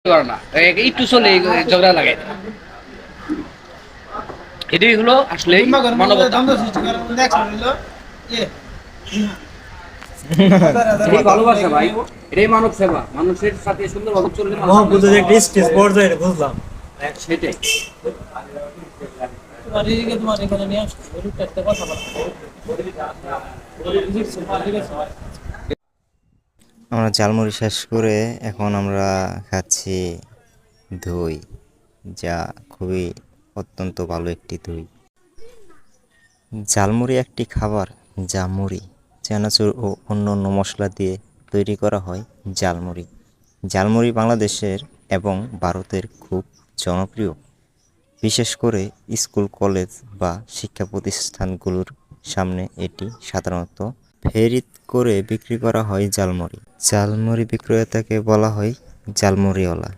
করে না একটু চলে ঝগড়া লাগে। এটাই হলো আসলে মানবতা। এটাই ভালোবাসা ভাই, এটাই মানব সেবা। মানুষের সাথে সুন্দরভাবে চললে বুঝলাম। সেটাই। তোমার এখানে নিয়ে আসছি একটা কথা বলা আমরা ঝালমুড়ি শেষ করে এখন আমরা খাচ্ছি দই, যা খুবই অত্যন্ত ভালো একটি দই। ঝালমুড়ি একটি খাবার যা মুড়ি, চানাচুর ও অন্যান্য মশলা দিয়ে তৈরি করা হয়। ঝালমুড়ি ঝালমুড়ি বাংলাদেশের এবং ভারতের খুব জনপ্রিয়, বিশেষ করে স্কুল, কলেজ বা শিক্ষা প্রতিষ্ঠানগুলোর সামনে এটি সাধারণত ফেরি করে বিক্রি করা হয়। ঝালমুড়ি ঝালমুড়ি বিক্রেতাকে বলা হয় ঝালমুড়িওয়ালা।